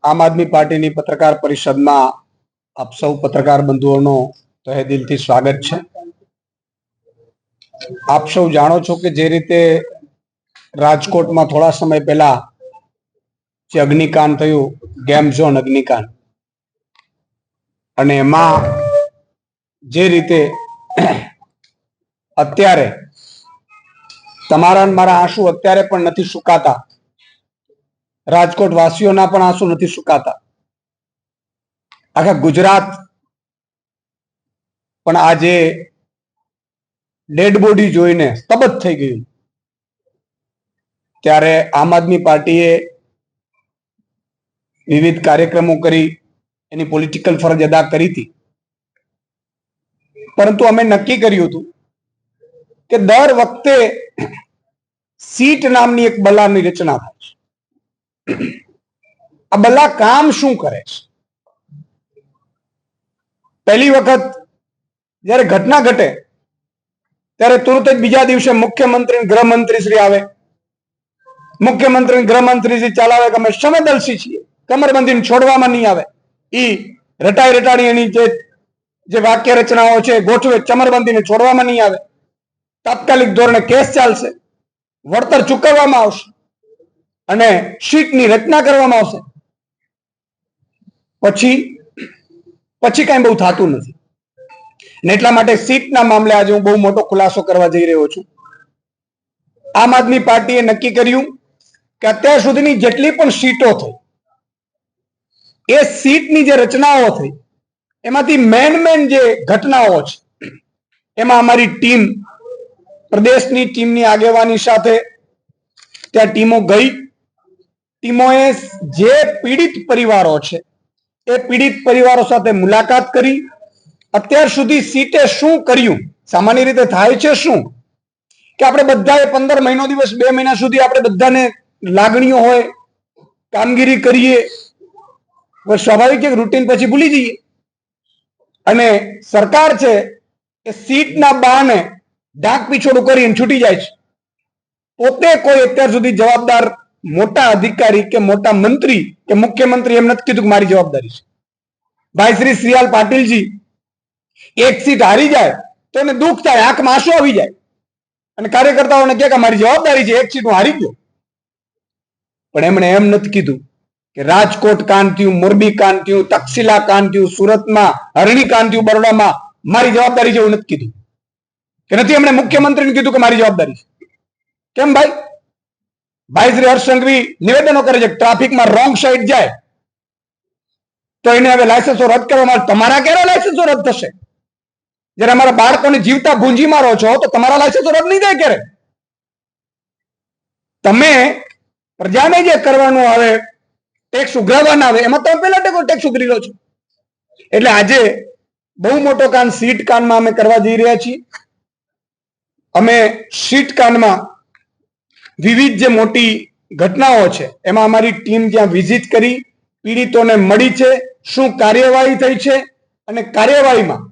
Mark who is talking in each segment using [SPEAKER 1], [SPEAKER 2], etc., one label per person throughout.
[SPEAKER 1] આમ આદમી પાર્ટીની પત્રકાર પરિષદમાં આપ સૌ પત્રકાર બંધુઓનો તહે દિલથી સ્વાગત છે। આપ સૌ જાણો છો કે જે રીતે રાજકોટમાં થોડા સમય પહેલા જે અગ્નિકાંડ થયું, ગેમ ઝોન અગ્નિકાંડ, અને એમાં જે રીતે અત્યારે તમારા મારા આંસુ અત્યારે પણ નથી સુકાતા, રાજકોટ વાસીઓના પણ આંસુ નથી સુકાતા, આખા ગુજરાત પણ આજે ડેડ બોડી જોઈને સ્તબ્ધ થઈ ગયું। ત્યારે આમ આદમી પાર્ટીએ વિવિધ કાર્યક્રમો કરી એની પોલિટિકલ ફરજ અદા કરી હતી, પરંતુ અમે નક્કી કર્યું હતું કે દર વખતે સીટ નામની એક બલાની રચના થાય છે। આ બલા કામ શું કરે છે? પહેલી વખત જ્યારે ઘટના ઘટે ત્યારે તુરંત જ બીજા દિવસે મુખ્યમંત્રી ગૃહમંત્રી શ્રી આવે, મુખ્યમંત્રી ગૃહમંત્રી શ્રી ચલાવે કે અમે સંવેદનશીલ છીએ, કમરબંધીને છોડવામાં નહીં આવે, ઈ રટાઈ રટાડી એની જે વાક્ય રચનાઓ છે ગોઠવે, ચમરબંધીને છોડવામાં નહીં આવે, તાત્કાલિક ધોરણે કેસ ચાલશે, વળતર ચૂકવવામાં આવશે અને સીટની રચના કરવામાં આવશે। પછી કઈ બહુ થતું નથી, ને એટલા માટે સીટના મામલે આજે હું બહુ મોટો ખુલાસો કરવા જઈ રહ્યો છું। આમ આદમી પાર્ટીએ નક્કી કર્યું કે અત્યાર સુધીની જેટલી પણ સીટો થઈ, એ સીટની જે રચનાઓ થઈ એમાંથી મેન જે ઘટનાઓ છે એમાં અમારી ટીમ, પ્રદેશની ટીમની આગેવાની સાથે ત્યાં ટીમો ગઈ। ટીમોએ જે પીડિત પરિવારો છે એ પીડિત પરિવારો સાથે મુલાકાત કરી, અત્યાર સુધી સીટે શું કર્યું, સામાન્ય રીતે થાય છે શું કે આપણે બધાએ 15 મહિનો દિવસ 2 મહિના સુધી આપણે બધાને લાગણીઓ હોય, કામગીરી કરીએ, સ્વાભાવિક એક રૂટીન પછી ભૂલી જઈએ, અને સરકાર છે એ સીટના બહાને ઢાંક પીછોડું કરીને છૂટી જાય છે। પોતે કોઈ અત્યાર સુધી જવાબદાર મોટા અધિકારી કે મોટા મંત્રી કે મુખ્યમંત્રી એમ નથી કીધું કે મારી જવાબદારી છે। ભાઈ શ્રી શ્રીયાલ પાટીલજી એક સીટ હારી જાય તો એને દુઃખ થાય, આંખમાં આંસુ આવી જાય, અને કાર્યકર્તાઓને કહે કે મારી જવાબદારી છે, એક સીટ હું હારી ગયો। પણ એમણે એમ નથી કીધું કે રાજકોટ કાંડ થયું, મોરબી કાંડ થયું, તક્ષશિલા કાંડ થયું, સુરતમાં હરણી કાંડ થયું, બરોડામાં મારી જવાબદારી છે એવું નથી કીધું, કે નથી એમણે મુખ્યમંત્રીને કીધું કે મારી જવાબદારી છે। કેમ ભાઈ? ભાઈ શ્રી હર્ષ સંઘવી નિવેદનો કરે છે, ટ્રાફિકમાં રોંગ સાઈડ જાય તો એને હવે લાયસન્સો રદ કરવામાં આવે। તમારા ક્યારે લાયસન્સો રદ થશે? જયારે અમારા બાળકોને જીવતા ભૂંજી મારો છો તો તમારા લાયસન્સો રદ નહીં થાય ક્યારે? તમે પ્રજાને જે કરવાનું આવે, ટેક્સ ઉઘરાવવાના આવે, એમાં તમે પહેલા ટેક્સ ઉઘરી લો છો। એટલે આજે બહુ મોટો કાંડ સીટ કાંડમાં અમે કરવા જઈ રહ્યા છીએ। અમે સીટ કાંડમાં વિવિધ જે મોટી ઘટનાઓ છે એમાં અમારી ટીમ ત્યાં વિઝિટ કરી, પીડિતોને મળી છે, શું કાર્યવાહી થઈ છે, અને કાર્યવાહીમાં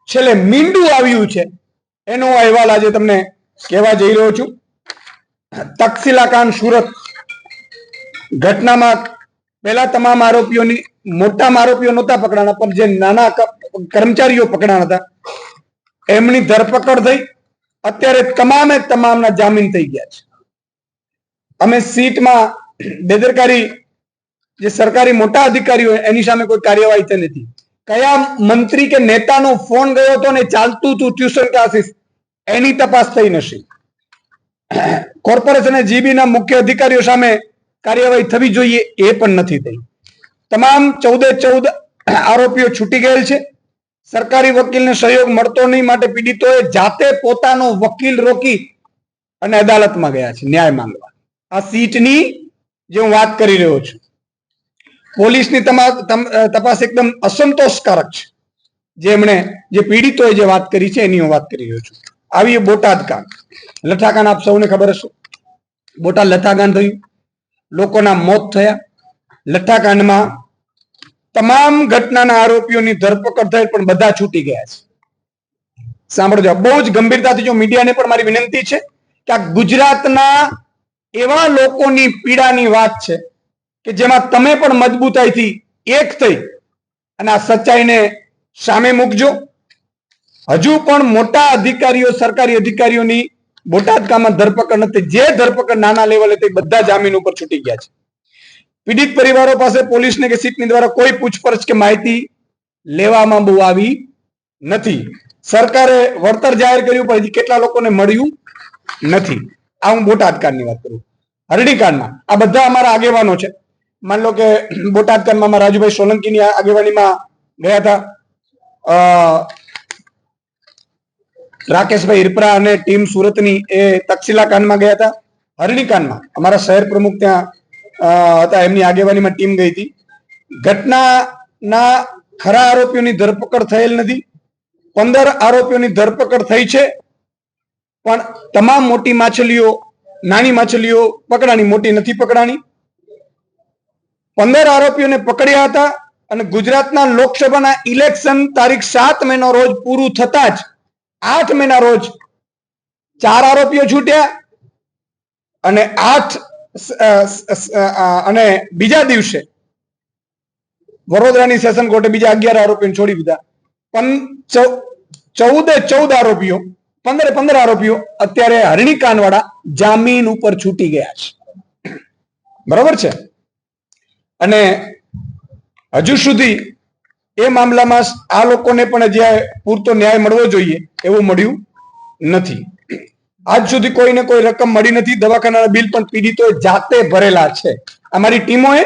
[SPEAKER 1] છેલ્લે મીંડું આવ્યું છે એનો અહેવાલ આજે તમને કહેવા જઈ રહ્યો છું। તક્ષશિલા કાંડ સુરત ઘટનામાં પહેલા તમામ આરોપીઓની, મોટા આરોપીઓ નહોતા પકડાણા, પણ જે નાના કર્મચારીઓ પકડાણા હતા એમની ધરપકડ થઈ, અત્યારે તમામના જામીન થઈ ગયા છે। અમે સીટમાં બેદરકારી જે સરકારી મોટા અધિકારીઓ એની સામે કોઈ કાર્યવાહી થઈ નથી। કયા મંત્રી કે નેતાનો ફોન ગયો હતો ને ચાલતું હતું ટ્યુશન ક્લાસીસ, એની તપાસ થઈ નથી। કોર્પોરેશન જીબીના મુખ્ય અધિકારીઓ સામે કાર્યવાહી થવી જોઈએ, એ પણ નથી થઈ। તમામ 14 આરોપીઓ છૂટી ગયેલ છે। સરકારી વકીલને સહયોગ મળતો નહીં માટે પીડિતોએ જાતે પોતાનો વકીલ રોકી અને અદાલતમાં ગયા છે ન્યાય માંગવા। આ સીટની જે હું વાત કરી રહ્યો છું, પોલીસની તપાસ એકદમ અસંતોષકારક છે। જે પીડિતોએ જે વાત કરી છે એની હું વાત કરી રહ્યો છું। આવી બોટાદ કાંડ, લઠ્ઠાકાંડ આપ સૌને ખબર હશે, બોટાદ લઠ્ઠાકાંડ થયું, લોકોના મોત થયા। લઠ્ઠાકાંડમાં તમામ ઘટનાના આરોપીઓની ધરપકડ થઈ, પણ બધા છૂટી ગયા છે। સાંભળજો, બહુ જ ગંભીરતાથી જો મીડિયાને પણ મારી વિનંતી છે કે આ ગુજરાતના એવા લોકોની પીડાની વાત છે કે જેમાં તમે પણ મજબૂતાઈથી એક થઈ અને આ સચ્ચાઈને સામે મૂકજો. હજુ પણ મોટા અધિકારીઓ, સરકારી અધિકારીઓની બોટાદ કામમાં ધરપકડ નથી. જે ધરપકડ નાના લેવલે થઈ બધા જામીન ઉપર છૂટી ગયા છે. પીડિત પરિવારો પાસે પોલીસને કે સીટની દ્વારા કોઈ પૂછપરછ કે માહિતી લેવામાં બહુ આવી નથી. સરકારે વળતર જાહેર કર્યું પણ હજી કેટલા લોકોને મળ્યું નથી. આ હું બોટાદ કાંડની વાત કરું. હરણી કાંડમાં આ બધા અમારા આગેવાનો છે. માન લો કે બોટાદ કાંડમાં રાજુભાઈ સોલંકીની આગેવાનીમાં ગયા હતા, રાકેશભાઈ હિરપરા અને ટીમ સુરતની એ તક્ષશિલા કાંડમાં ગયા હતા. હરણી કાંડમાં અમારા શહેર પ્રમુખ ત્યાં હતા, એમની આગેવાનીમાં ટીમ ગઈ હતી. ઘટનાના ખરા આરોપીઓની ધરપકડ થયેલ નથી. 15 આરોપીઓની ધરપકડ થઈ છે, પણ તમામ મોટી માછલીઓ, નાની માછલીઓ પકડાણી, મોટી નથી પકડાણી. 15 આરોપીઓને પકડ્યા હતા અને ગુજરાતના લોકસભાના ઇલેક્શન તારીખ 7 મેના રોજ પૂરું થતા જ 8 મેના રોજ 4 આરોપીઓ છૂટ્યા અને બીજા દિવસે વડોદરાની સેશન કોર્ટે બીજા 11 આરોપીઓને છોડી દીધા. 14 આરોપીઓ, 15 આરોપીઓ અત્યારે હરણી કાંડવાળા જામીન ઉપર છૂટી ગયા છે. બરોબર છે. અને હજુ સુધી એ મામલામાં આ લોકોને પણ જે પૂરતો ન્યાય મળવો જોઈએ એવું મળ્યું નથી. આજ સુધી કોઈને કોઈ રકમ મળી નથી. દવાખાનાના બિલ પણ પીડિતોએ જાતે ભરેલા છે. અમારી ટીમોએ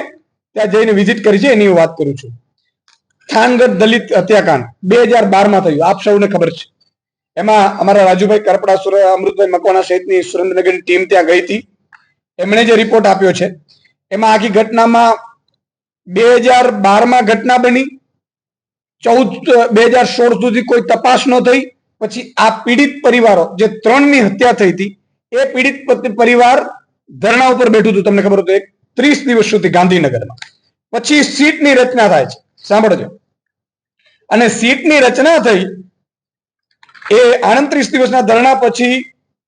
[SPEAKER 1] ત્યાં જઈને વિઝિટ કરી છે, એની વાત કરું છું. થાનગઢ દલિત હત્યાકાંડ 2012માં થયું, આપ સૌને ખબર છે. એમાં અમારા રાજુભાઈ કરપડા, અમૃતભાઈ મકવાણા સહિતની સુરેન્દ્રનગરની ટીમ ત્યાં ગઈ હતી. એમણે જે રિપોર્ટ આપ્યો છે એમાં આખી ઘટનામાં 2012માં ઘટના બની, 2016 સુધી કોઈ તપાસ ન થઈ. પછી આ પીડિત પરિવારો, જે 3ની હત્યા થઈ હતી, એ પીડિત પરિવાર ધરણા ઉપર બેઠું હતું, તમને ખબર હતું, 30 દિવસ સુધી ગાંધીનગરમાં. પછી સીટની રચના થાય છે, સાંભળજો. અને સીટની રચના થઈ એ 38 દિવસના ધરણા પછી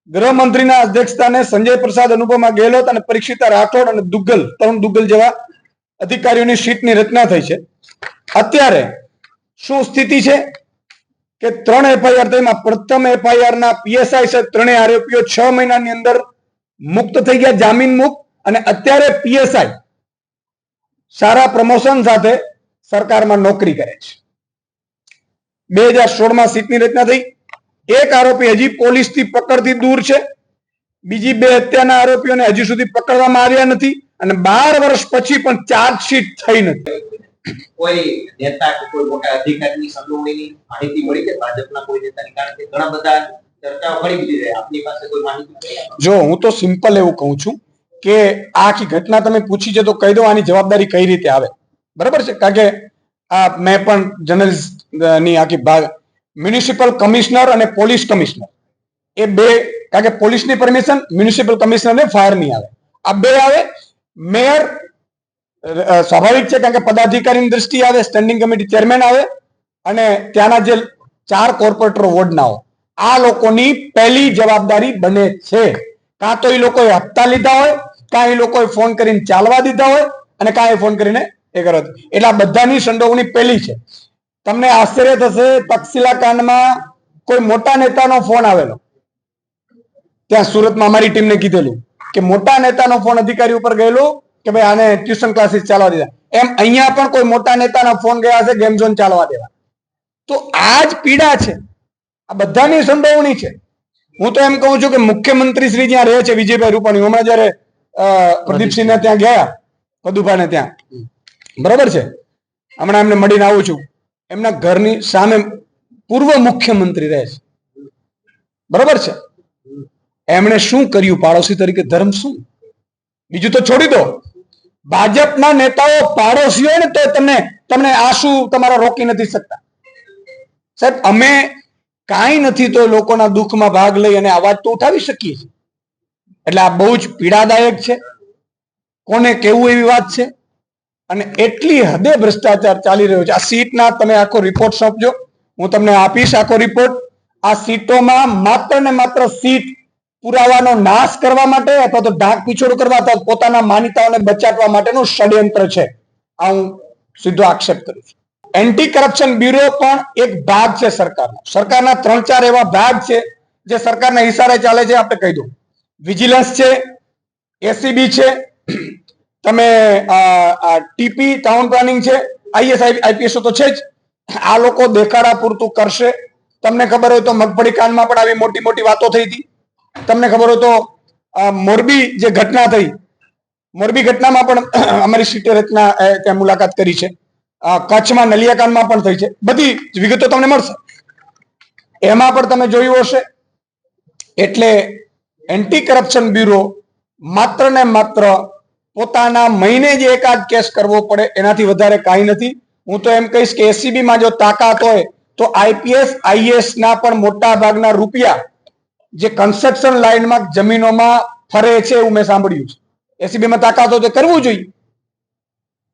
[SPEAKER 1] ગૃહમંત્રીના અધ્યક્ષસ્થાને સંજય પ્રસાદ અનુપમા ગેહલોત અને પરીક્ષિતા રાઠોડ અને તરુણ દુગ્ગલ જેવા અધિકારીઓની સીટની રચના થઈ છે. અત્યારે શું સ્થિતિ છે કે 3 એફઆઈઆર થઈમાં પ્રથમ એફઆઈઆર ના પીએસઆઈ સહિત 3 આરોપીઓ 6 મહિનાની અંદર મુક્ત થઈ ગયા, જામીન મુક્ત. અને અત્યારે પીએસઆઈ સારા પ્રમોશન સાથે સરકારમાં નોકરી કરે છે. 2016માં સીટની રચના થઈ. એક આરોપી હજી પોલીસથી પકડથી દૂર છે. બીજી 2 હત્યાના આરોપીઓને હજી સુધી પકડવામાં આવ્યા નથી. અને 12 વર્ષ પછી પણ ચાર્જશીટ થઈ નથી.
[SPEAKER 2] કોઈ નેતા કે કોઈ મોટા અધિકારીની સંડોવણીની માહિતી મળી છે ભાજપના કોઈ નેતાની? કારણ કે ઘણા બધા ચર્ચાઓ ઘણી બધી છે, આપની પાસે કોઈ માહિતી?
[SPEAKER 1] જો હું તો સિમ્પલ એવું કહું છું કે આ આખી ઘટના તમે પૂછી છે તો કહી દો આની જવાબદારી કઈ રીતે આવે. બરાબર છે? કારણ કે આ મેં પણ જર્નલિસ્ટની આખી ભાગ મ્યુનિસિપલ કમિશનર અને પોલીસ કમિશનર એ બે, કારણ કે પોલીસની પરમિશન મ્યુનિસિપલ કમિશનરને ફાયર નહીં આવે, આ બે આવે. મેયર સ્વાભાવિક છે કારણ કે પદાધિકારીની દ્રષ્ટિ આવે, સ્ટેન્ડિંગ કમિટી ચેરમેન આવે અને ત્યાંના જે 4 કોર્પોરેટરો વોર્ડના હોય, આ લોકોની પહેલી જવાબદારી બને છે. કાં તો એ લોકોએ હપ્તા લીધા હોય, કાં એ લોકોએ ફોન કરીને ચાલવા દીધા હોય અને કાં એ ફોન કરીને એ કરો. એટલે આ બધાની સંડોવણી પહેલી છે. તમને આશ્ચર્ય થશે, તક્ષશિલા કાંડમાં કોઈ મોટા નેતાનો ફોન આવેલો, ત્યાં સુરતમાં અમારી ટીમને કીધેલું કે મોટા નેતાનો ફોન અધિકારી ઉપર ગયેલો કે ભાઈ આને ટ્યુશન ક્લાસીસ ચાલવા દીધા. એમ અહીંયા પણ કોઈ મોટા નેતાના ફોન ગયા હશે ગેમ ઝોન ચાલવા દેવા. તો આ જ પીડા છે, આ બધાની સંડોવણી છે. હું તો એમ કહું છું કે મુખ્યમંત્રી શ્રી જ્યાં રહે છે વિજયભાઈ રૂપાણી, હમણાં જયારે પ્રદીપસિંહને ત્યાં ગયા, પદુભાઈને ત્યાં, બરાબર છે, હમણાં એમને મળીને આવું છું, એમના ઘરની સામે પૂર્વ મુખ્યમંત્રી રહે છે, બરાબર છે. એમણે શું કર્યું પાડોશી તરીકે? ધર્મ શું? બીજું તો છોડી દો, ભાજપના નેતાઓ પાડોશી હોય ને તો તમને આ શું તમારા રોકી નથી શકતા. સાહેબ, અમે કાંઈ નથી તો લોકોના દુઃખમાં ભાગ લઈ અને અવાજ તો ઉઠાવી શકીએ છીએ. એટલે આ બહુ જ પીડાદાયક છે. કોને કેવું એવી વાત છે. અને એટલી હદે ભ્રષ્ટાચાર ચાલી રહ્યો છે. આ સીટના તમે આખો રિપોર્ટ સોંપજો, હું તમને આપીશ આખો રિપોર્ટ. આ સીટોમાં માત્ર ને માત્ર સીટ પુરાવાનો નાશ કરવા માટે અથવા તો ઢાંક પીછોડ કરવા અથવા પોતાના માન્યતાઓને બચાવવા માટેનું ષડયંત્ર છે. આ હું સીધો આક્ષેપ કરું છું. એન્ટી કરપ્શન બ્યુરો પણ એક ભાગ છે સરકારનો. સરકારના 3-4 એવા ભાગ છે જે સરકારના ઈશારે ચાલે છે. આપણે કહી દઉં, વિજિલન્સ છે, એસીબી છે, તમે ટીપી ટાઉન પ્લાનિંગ છે, આઈએસ આઈપીએસ તો છે જ. આ લોકો દેખાડા પૂરતું કરશે. તમને ખબર હોય તો મગફળી કાંડમાં પણ આવી મોટી મોટી વાતો થઈ હતી. તમને ખબર હોય તો મોરબી જે ઘટના થઈ, મોરબી ઘટનામાં પણ અમારી સીટે રચના ત્યાં મુલાકાત કરી છે. કચ્છમાં નલિયાકાંડમાં પણ થઈ છે. બધી વિગતો તમને મળશે, એમાં પણ તમે જોયું હશે. એટલે એન્ટી કરપ્શન બ્યુરો માત્ર ને માત્ર પોતાના મહિને જે એકાદ કેસ કરવો પડે એનાથી વધારે કાંઈ નથી. હું તો એમ કહીશ કે એસીબીમાં જો તાકાત હોય તો આઈપીએસ આઈએસ ના પણ મોટા ભાગના રૂપિયા જે કન્સ્ટ્રક્શન લાઇનમાં જમીનોમાં ફરે છે એવું મેં સાંભળ્યું છે. એસીબીમાં તાકાત હોય તો કરવું જોઈએ.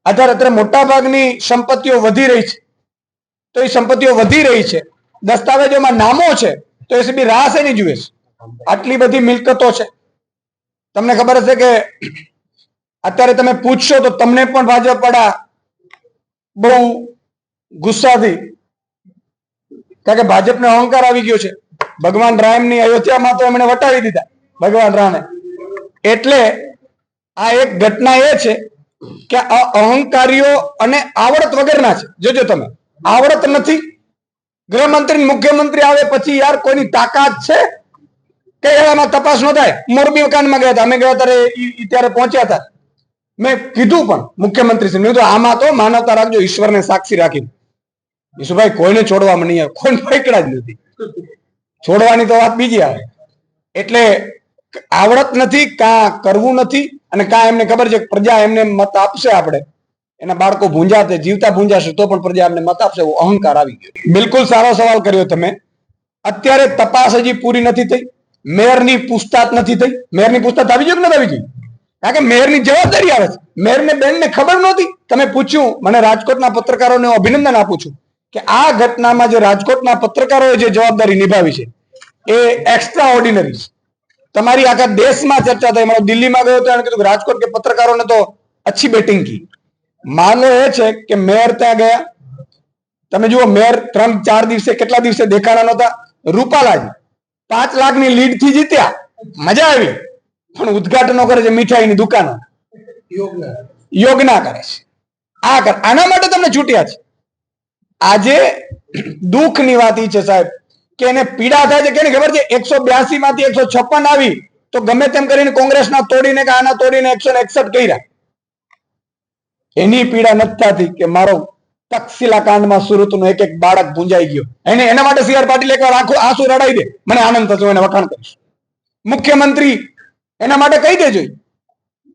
[SPEAKER 1] અત્યારે મોટા ભાગની સંપત્તિઓ વધી રહી છે, તો એ સંપત્તિઓ વધી રહી છે, દસ્તાવેજોમાં નામો છે, તો એસીબી રાહ એની જુએ છે. આટલી બધી મિલકતો છે. તમને ખબર હશે કે અત્યારે તમે પૂછશો તો તમને પણ ભાજપ વાળા બહુ ગુસ્સાથી, કારણ કે ભાજપને અહંકાર આવી ગયો છે. ભગવાન રામની અયોધ્યામાં તો એમણે વટાવી દીધા, ભગવાન રામે. એટલે આ એક ઘટના એ છે કે આ અહંકારીઓ અને આવડત વગરના છે. જોજો તમે, આવડત નથી. ગૃહમંત્રી મુખ્યમંત્રી આવે પછી યાર કોઈની તાકાત છે કે એમાં તપાસ ન થાય? મોરબી કાંડમાં ગયા હતા, અમે ગયા ત્યારે ત્યારે પહોંચ્યા હતા. મેં કીધું પણ મુખ્યમંત્રી મેં કીધું આમાં તો માનવતા રાખજો, ઈશ્વરને સાક્ષી રાખીને. ઈશુભાઈ કોઈને છોડવામાં નહીં આવે, કોઈ પકડા જ નથી. છોડવાની તો વાત બીજી આવે. એટલે આવડત નથી, કાં કરવું નથી, અને કાં એમને ખબર છે પ્રજા એમને મત આપશે. આપણે એના બાળકો ભૂંજાતે જીવતા ભૂંજાશે તો પણ પ્રજા એમને મત આપશે, એવો અહંકાર આવી ગયો. બિલકુલ સારો સવાલ કર્યો તમે. અત્યારે તપાસ હજી પૂરી નથી થઈ. મેયરની પૂછતાછ નથી થઈ. મેયરની પૂછતાછ આવી જોઈએ કે નથી આવી જોઈએ? કારણ કે મેયરની જવાબદારી આવે છે. મેયરને બેનને ખબર નહોતી. તમે પૂછ્યું, મને રાજકોટના પત્રકારોને અભિનંદન આપું છું કે આ ઘટનામાં જે રાજકોટના પત્રકારોએ જે જવાબદારી નિભાવી છે એ એક્સ્ટ્રા ઓર્ડિનરી છે. તમારી આખા દેશમાં ચર્ચા થઈ. મને દિલ્હીમાં ગયો તો એને કીધું કે રાજકોટ કે પત્રકારોને તો અચ્છી બેટિંગ કી. માનો એ છે કે મેયર ત્યાં ગયા. તમે જુઓ, મેયર 3-4 દિવસે કેટલા દિવસે દેખાણા નહોતા. રૂપાલાજી 5 લાખની લીડ થી જીત્યા, મજા આવી. પણ ઉદઘાટનો કરે છે મીઠાઈની દુકાનો, યોગના કરે છે. આના માટે તમને છૂટ્યા છે. આજે દુઃખની વાત એ છે સાહેબ કે એને પીડા થાય છે. કેની ખબર છે? 182 માંથી 156 આવી તો ગમે તેમ કરીને કોંગ્રેસના તોડીને કે આના તોડીને 161 કર્યા. એની પીડા નથી થતી કે મારો તક્ષશિલા કાંડમાં સુરતનો એક બાળક ભૂંજાઈ ગયો. એના માટે સીઆર પાટીલ એકવાર આંસુ રડાઈ દે, મને આનંદ થશે, એને વખાણ કરીશ. મુખ્યમંત્રી એના માટે કહી દેજો.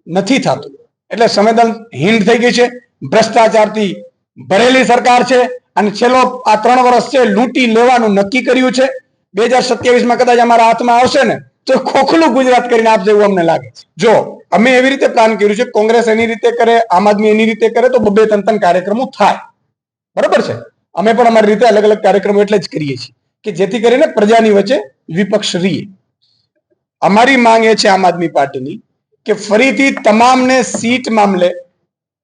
[SPEAKER 1] નથી થતું. એટલે સંવેદનહીન થઈ ગઈ છે. ભ્રષ્ટાચારથી ભરેલી સરકાર છે. અને છેલ્લો આ 3 વર્ષ છે લૂંટી લેવાનું નક્કી કર્યું છે. 2027માં કદાચ અમારા હાથમાં આવશે ને તો ખોખલું ગુજરાત કરીને આપશે એવું અમને લાગે છે. જો અમે એવી રીતે પ્લાન કર્યું છે, કોંગ્રેસ એની રીતે કરે, આમ આદમી એની રીતે કરે, તો 2-3 કાર્યક્રમો થાય. બરોબર છે? અમે પણ અમારી રીતે અલગ અલગ કાર્યક્રમો એટલે જ કરીએ છીએ કે જેથી કરીને પ્રજાની વચ્ચે વિપક્ષ રહીએ. અમારી માંગ એ છે આમ આદમી પાર્ટીની કે ફરીથી તમામને સીટ મામલે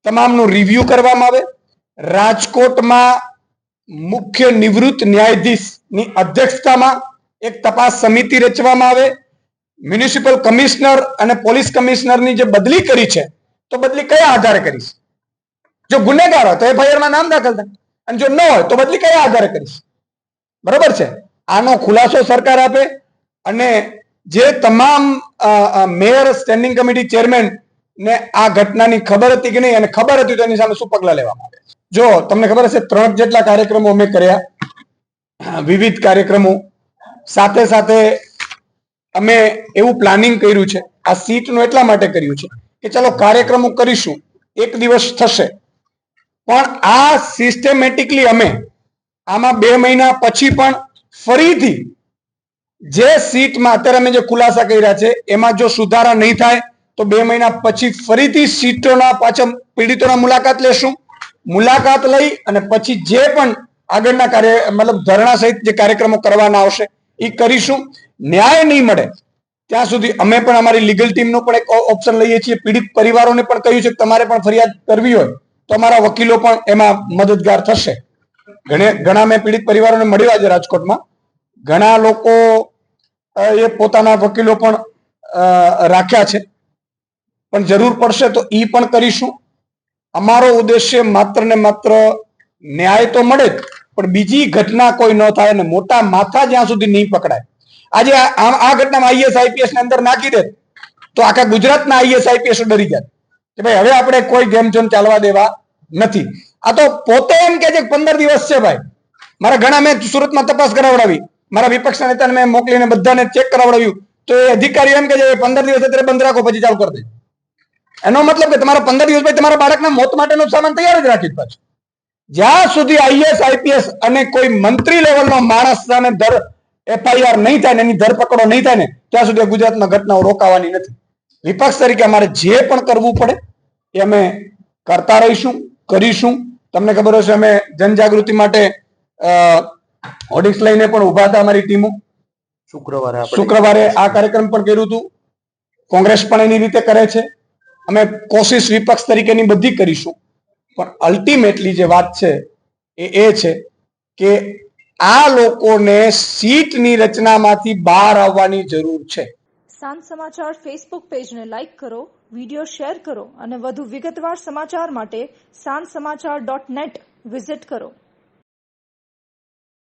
[SPEAKER 1] તમામનું રિવ્યુ કરવામાં આવે. રાજકોટમાં મુખ્ય નિવૃત્ત ન્યાયાધીશની અધ્યક્ષતામાં એક તપાસ સમિતિ રચવામાં આવે. મ્યુનિસિપલ કમિશનર અને પોલીસ કમિશનરની જે બદલી કરી છે તો બદલી કયા આધારે કરી છે? જો ગુનેગાર હોય તો એફઆઈઆરમાં નામ દાખલ થાય, અને જો ન હોય તો બદલી કયા આધારે કરી છે? બરોબર છે? આનો ખુલાસો સરકાર આપે. અને જે તમામ મેયર સ્ટેન્ડિંગ કમિટી ચેરમેન ને આ ઘટનાની ખબર હતી કે નહીં, અને ખબર હતી તો એની સામે શું પગલા લેવામાં આવે? જો તમને ખબર હશે 3 જેટલા કાર્યક્રમો અમે કર્યા, વિવિધ કાર્યક્રમો. સાથે સાથે અમે એવું પ્લાનિંગ કર્યું છે, આ સીટનું એટલા માટે કર્યું છે કે ચાલો કાર્યક્રમો કરીશું, એક દિવસ થશે, પણ આ સિસ્ટમેટિકલી અમે આમાં 2 મહિના પછી પણ ફરીથી જે સીટમાં અત્યારે અમે જે ખુલાસા કર્યા છે એમાં જો સુધારા નહીં થાય તો 2 મહિના પછી ફરીથી સીટોના પાછળ પીડિતોના મુલાકાત લેશું. મુલાકાત લઈ અને પછી જે પણ આગળના ધરણા સહિત જે કાર્યક્રમો કરવાના આવશે એ કરીશું. ન્યાય નહીં મળે ત્યાં સુધી અમે પણ અમારી લીગલ ટીમનો પણ એક ઓપ્શન લઈએ છીએ. પીડિત પરિવારોને પણ કહ્યું છે કે તમારે પણ ફરિયાદ કરવી હોય તો અમારા વકીલો પણ એમાં મદદગાર થશે. ઘણા મેં પીડિત પરિવારોને મળ્યા છે રાજકોટમાં. ઘણા લોકો એ પોતાના વકીલો પણ રાખ્યા છે, પણ જરૂર પડશે તો ઈ પણ કરીશું. અમારો ઉદ્દેશ્ય માત્ર ને માત્ર ન્યાય તો મળે જ, પણ બીજી ઘટના કોઈ ન થાય અને મોટા માથા જ્યાં સુધી નહીં પકડાય. આજે આ ઘટનામાં આઈએસ આઈપીએસ ને અંદર નાખી દે તો આખા ગુજરાતના આઈએસ આઈપીએસ ડરી જાય કે ભાઈ હવે આપણે કોઈ ગેમ ઝોન ચાલવા દેવા નથી. આ તો પોતે એમ કે છે કે 15 દિવસ છે ભાઈ. મારા ઘણા મેં સુરતમાં તપાસ કરાવડાવી, મારા વિપક્ષના નેતાને મેં મોકલીને બધાને ચેક કરાવડાવ્યું તો એ અધિકારી એમ કે છે 15 દિવસ અત્યારે બંધ રાખો પછી ચાલુ કરી દે. એનો મતલબ કે તમારા 15 દિવસ પછી તમારા બાળકના મોત માટેનો સામાન તૈયાર જ રાખી પાછું. જ્યાં સુધી આઈએસ આઈપીએસ અને કોઈ મંત્રી લેવલનો માણસ સામે એફઆઈઆર નહીં થાય ને એની ધરપકડો નહીં થાય ને ત્યાં સુધી ગુજરાતમાં ઘટનાઓ રોકાવાની નથી. વિપક્ષ તરીકે અમારે જે પણ કરવું પડે એ અમે કરતા રહીશું, કરીશું. તમને ખબર હશે અમે જનજાગૃતિ માટે હોર્ડિંગ્સ લઈને પણ ઉભા હતા અમારી ટીમો. શુક્રવારે આ કાર્યક્રમ પણ કર્યું હતું. કોંગ્રેસ પણ એની રીતે કરે છે. અમે કોશિશ વિપક્ષ તરીકેની બધી કરીશું, પણ અલ્ટિમેટલી જે વાત છે એ છે કે આ લોકોને સીટની રચનામાંથી બહાર આવવાની જરૂર છે.
[SPEAKER 3] સાંજ સમાચાર ફેસબુક પેજને લાઇક કરો, વિડીયો શેર કરો અને વધુ વિગતવાર સમાચાર માટે sanssamachar.net વિઝિટ કરો.